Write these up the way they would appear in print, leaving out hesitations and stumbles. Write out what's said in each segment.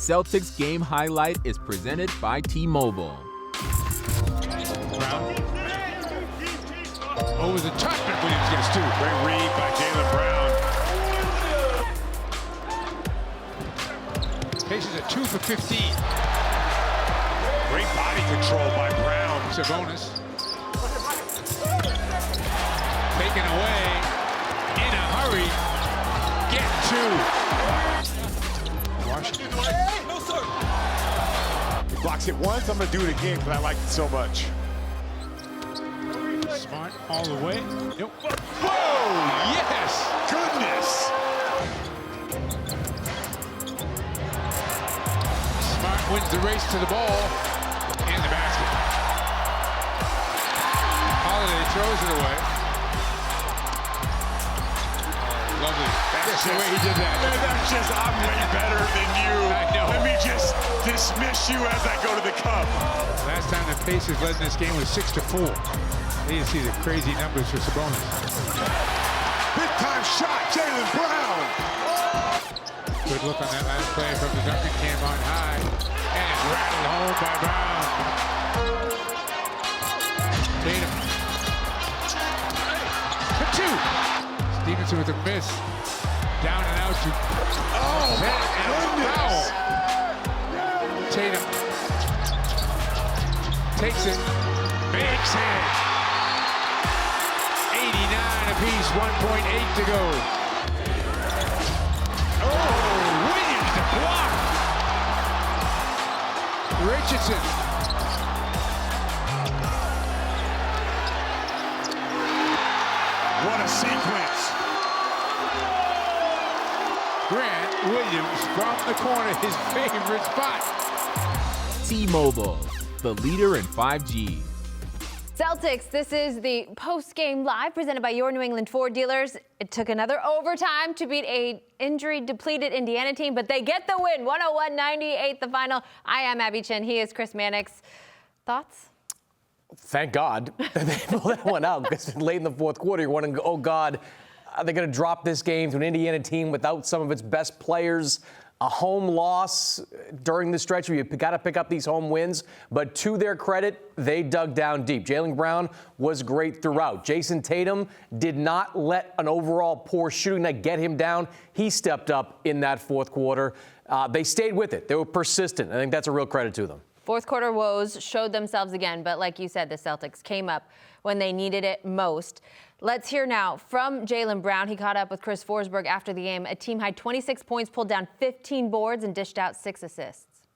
Celtics game highlight is presented by T-Mobile. Brown. Over the top, and Williams gets two. Great read by Jalen Brown. Paces at 2 for 15. Great body control by Brown. Sabonis. Taken away. In a hurry. Get two. Washington. He blocks it once. I'm going to do it again because I like it so much. Smart all the way. Nope. Whoa! Yes! Goodness! Smart wins the race to the ball and the basket. Holiday throws it away. Lovely. That's the way he did that. Man, that's just, I'm way better than you. I know. Let me just dismiss you as I go to the cup. Last time the Pacers led in this game was 6-4. Need to see the crazy numbers for Sabonis. Big time shot, Jalen Brown. Good look on that last play from the Duncan cam on high. And it's rattled home by Brown. Tatum. For two. Stevenson with a miss. Down and out to Oh, my goodness. Tatum. Takes it. Makes it. 89 apiece, 1.8 to go. Oh, Williams the block. Richardson. What a sequence. Grant Williams from the corner, his favorite spot. T-Mobile, the leader in 5G. Celtics, this is the post-game live presented by your New England Ford dealers. It took another overtime to beat a injury-depleted Indiana team, but they get the win, 101-98 the final. I am Abby Chin. He is Chris Mannix. Thoughts? Thank God that they pulled that one out, because late in the fourth quarter, you're wondering, oh, God, are they going to drop this game to an Indiana team without some of its best players? A home loss during the stretch where you got to pick up these home wins. But to their credit, they dug down deep. Jalen Brown was great throughout. Jason Tatum did not let an overall poor shooting night get him down. He stepped up in that fourth quarter. They stayed with it. They were persistent. I think that's a real credit to them. Fourth quarter woes showed themselves again, but like you said, the Celtics came up when they needed it most. Let's hear now from Jalen Brown. He caught up with Chris Forsberg after the game. A team-high 26 points, pulled down 15 boards, and dished out 6 assists.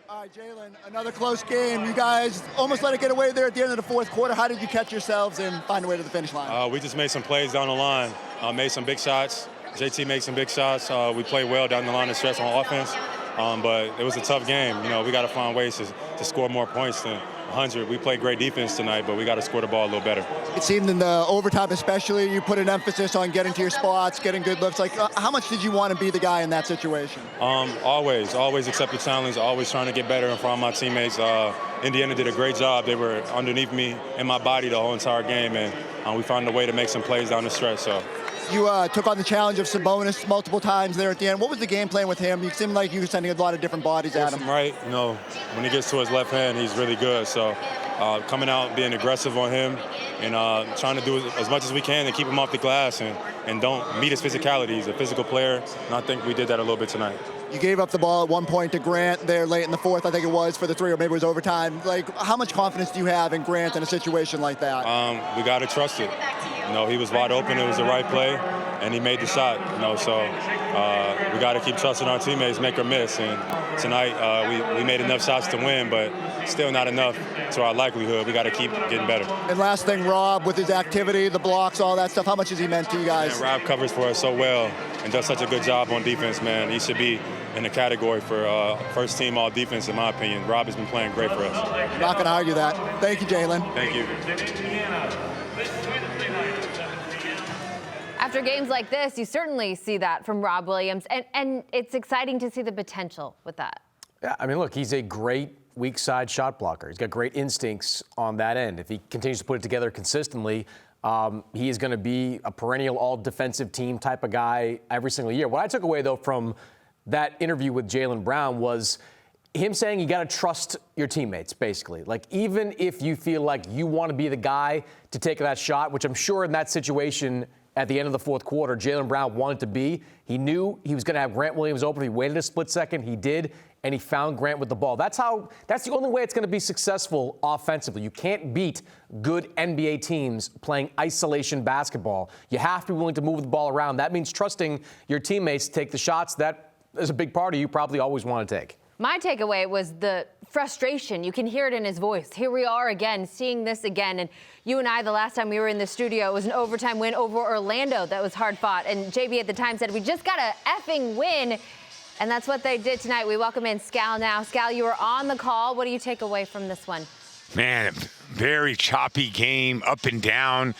All right, Jaylen, another close game. You guys almost let it get away there at the end of the fourth quarter. How did you catch yourselves and find a way to the finish line? We just made some plays down the line, made some big shots. JT made some big shots. We played well down the line and stretch on offense. But it was a tough game. You know, we got to find ways to score more points than 100. We played great defense tonight, but we got to score the ball a little better. It seemed in the overtime especially, you put an emphasis on getting to your spots, getting good lifts. Like, how much did you want to be the guy in that situation? Always accept the challenge, always trying to get better in front of my teammates. Indiana did a great job. They were underneath me and my body the whole entire game, and we found a way to make some plays down the stretch. So. You took on the challenge of Sabonis multiple times there at the end. What was the game plan with him? You seemed like you were sending a lot of different bodies at him. Right, you know, when he gets to his left hand, he's really good. So coming out, being aggressive on him, and trying to do as much as we can to keep him off the glass and don't meet his physicality. He's a physical player, and I think we did that a little bit tonight. You gave up the ball at one point to Grant there late in the fourth, I think it was, for the 3, or maybe it was overtime. Like, how much confidence do you have in Grant in a situation like that? We got to trust it. You know, he was wide open. It was the right play, and he made the shot. You know, so we got to keep trusting our teammates, make or miss. And tonight we made enough shots to win, but still not enough to our likelihood. We got to keep getting better. And last thing, Rob, with his activity, the blocks, all that stuff, how much has he meant to you guys? Man, Rob covers for us so well and does such a good job on defense, man. He should be in the category for first team all defense, in my opinion. Rob has been playing great for us. I'm not going to argue that. Thank you, Jaylen. Thank you. After games like this, you certainly see that from Rob Williams, and it's exciting to see the potential with that. Yeah, I mean, look, he's a great weak side shot blocker. He's got great instincts on that end. If he continues to put it together consistently, he is going to be a perennial all-defensive team type of guy every single year. What I took away, though, from that interview with Jalen Brown was him saying you got to trust your teammates, basically. Like, even if you feel like you want to be the guy to take that shot, which I'm sure in that situation at the end of the fourth quarter, Jalen Brown wanted to be. He knew he was going to have Grant Williams open. He waited a split second. He did, and he found Grant with the ball. That's the only way it's going to be successful offensively. You can't beat good NBA teams playing isolation basketball. You have to be willing to move the ball around. That means trusting your teammates to take the shots. That is a big part of you probably always want to take. My takeaway was the frustration. You can hear it in his voice. Here we are again, seeing this again. And you and I, the last time we were in the studio, it was an overtime win over Orlando that was hard fought. And JB at the time said, we just got a effing win. And that's what they did tonight. We welcome in Scal now. Scal, you were on the call. What do you take away from this one? Man, very choppy game, up and down.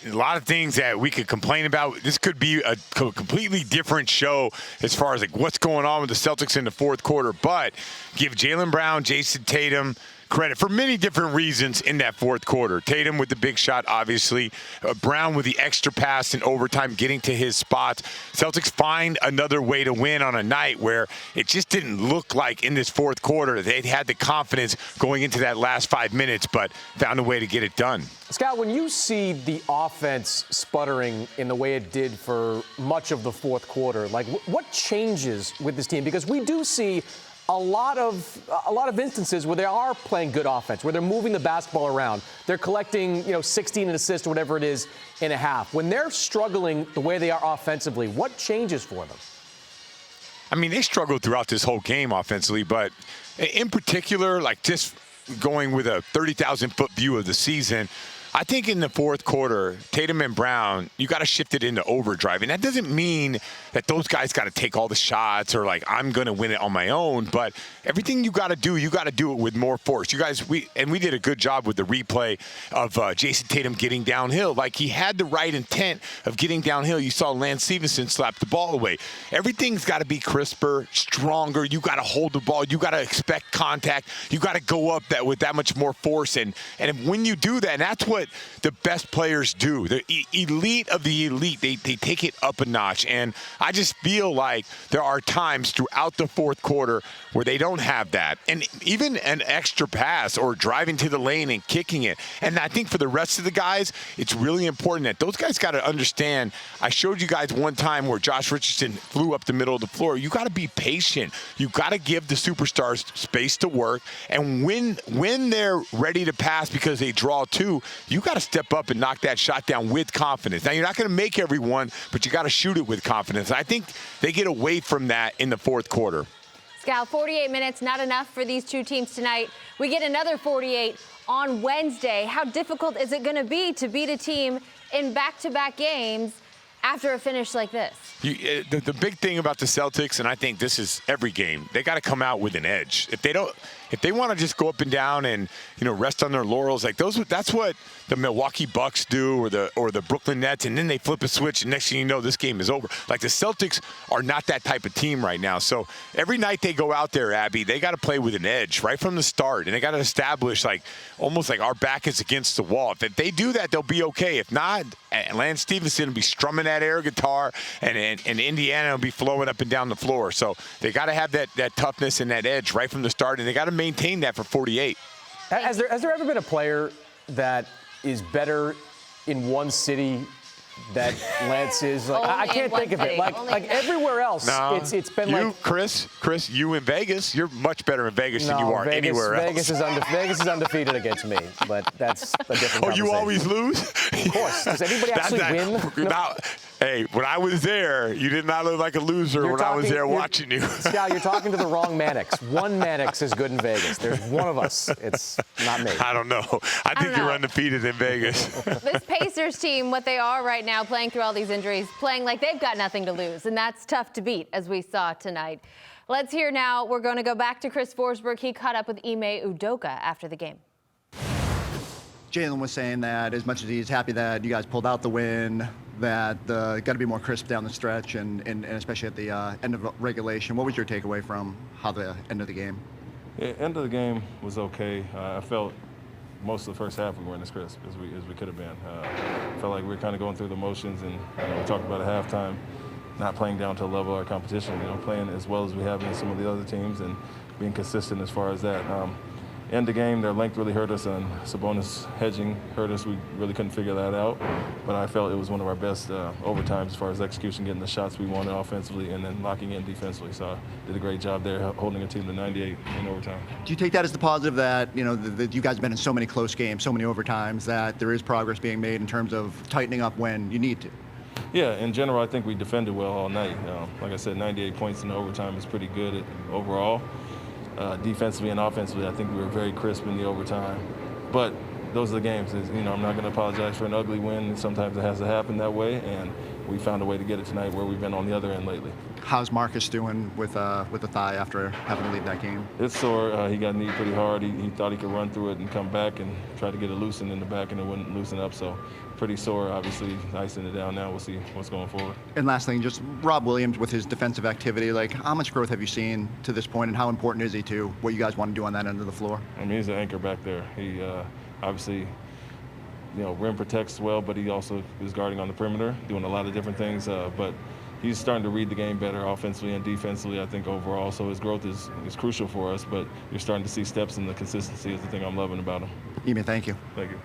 A lot of things that we could complain about. This could be a completely different show as far as like what's going on with the Celtics in the fourth quarter. But give Jalen Brown, Jason Tatum credit for many different reasons in that fourth quarter. Tatum with the big shot, obviously. Brown with the extra pass in overtime, getting to his spots. Celtics find another way to win on a night where it just didn't look like in this fourth quarter they had the confidence going into that last 5 minutes, but found a way to get it done. Scott, when you see the offense sputtering in the way it did for much of the fourth quarter, like what changes with this team? Because we do see a lot of instances where they are playing good offense, where they're moving the basketball around. They're collecting, 16 assists or whatever it is in a half. When they're struggling the way they are offensively, what changes for them? I mean, they struggled throughout this whole game offensively, but in particular, like just going with a 30,000-foot view of the season, I think in the fourth quarter, Tatum and Brown, you got to shift it into overdrive. And that doesn't mean that those guys got to take all the shots or like I'm going to win it on my own. But everything you got to do it with more force. You guys, we did a good job with the replay of Jason Tatum getting downhill. Like he had the right intent of getting downhill. You saw Lance Stevenson slap the ball away. Everything's got to be crisper, stronger. You got to hold the ball. You got to expect contact. You got to go up with that much more force. And when you do that, and that's what the best players do. The elite of the elite, they take it up a notch. And I just feel like there are times throughout the fourth quarter where they don't have that. And even an extra pass or driving to the lane and kicking it. And I think for the rest of the guys, it's really important that those guys got to understand. I showed you guys one time where Josh Richardson flew up the middle of the floor. You got to be patient. You got to give the superstars space to work. And when they're ready to pass because they draw two, you got to step up and knock that shot down with confidence. Now, you're not going to make every one, but you got to shoot it with confidence. I think they get away from that in the fourth quarter. Scal, 48 minutes, not enough for these two teams tonight. We get another 48 on Wednesday. How difficult is it going to be to beat a team in back-to-back games after a finish like this? The big thing about the Celtics, and I think this is every game, they got to come out with an edge. If they want to just go up and down and rest on their laurels, like that's what the Milwaukee Bucks do, or the Brooklyn Nets, and then they flip a switch, and next thing you know, this game is over. Like the Celtics are not that type of team right now. So every night they go out there, Abby, they got to play with an edge right from the start, and they got to establish almost like our back is against the wall. If they do that, they'll be okay. If not, Lance Stevenson will be strumming that air guitar, and Indiana will be flowing up and down the floor. So they got to have that toughness and that edge right from the start, and they got to maintain that for 48. Has there ever been a player that is better in one city that Lance is? Like, I can't think of it. Like everywhere else, no, it's been Chris, you in Vegas, you're much better in Vegas than you are anywhere else. Vegas is undefeated against me, but that's a different conversation. You always lose? Of course. Does anybody actually win? No. Hey, when I was there, you did not look like a loser I was there watching you. Scal, you're talking to the wrong Mannix. One Mannix is good in Vegas. There's one of us. It's not me. I don't know. I think you're undefeated in Vegas. This Pacers team, what they are right now, playing through all these injuries, playing like they've got nothing to lose, and that's tough to beat, as we saw tonight. Let's hear now. We're going to go back to Chris Forsberg. He caught up with Ime Udoka after the game. Jaylen was saying that as much as he's happy that you guys pulled out the win, that got to be more crisp down the stretch, and especially at the end of regulation. What was your takeaway from how the end of the game? Yeah, end of the game was okay. I felt most of the first half we weren't as crisp as we could have been. Felt like we were kind of going through the motions, and we talked about at halftime. not playing down to the level of our competition, playing as well as we have in some of the other teams and being consistent as far as that. End the game, their length really hurt us, and Sabonis hedging hurt us. We really couldn't figure that out, but I felt it was one of our best overtimes as far as execution, getting the shots we wanted offensively and then locking in defensively. So I did a great job there, holding a team to 98 in overtime. Do you take that as the positive that, that you guys have been in so many close games, so many overtimes, that there is progress being made in terms of tightening up when you need to? Yeah, in general, I think we defended well all night. Like I said, 98 points in overtime is pretty good overall. Defensively and offensively, I think we were very crisp in the overtime. But those are the games. I'm not going to apologize for an ugly win. Sometimes it has to happen that way, and we found a way to get it tonight where we've been on the other end lately. How's Marcus doing with the thigh after having to leave that game? It's sore. He got kneed pretty hard. He thought he could run through it and come back and try to get it loosened in the back, and it wouldn't loosen up. So pretty sore, obviously, icing it down now. We'll see what's going forward. And last thing, just Rob Williams with his defensive activity, how much growth have you seen to this point, and how important is he to what you guys want to do on that end of the floor? I mean, he's an anchor back there. He obviously, rim protects well, but he also is guarding on the perimeter, doing a lot of different things. But he's starting to read the game better offensively and defensively, I think, overall. So his growth is crucial for us, but you're starting to see steps, and the consistency is the thing I'm loving about him. Emi, thank you. Thank you.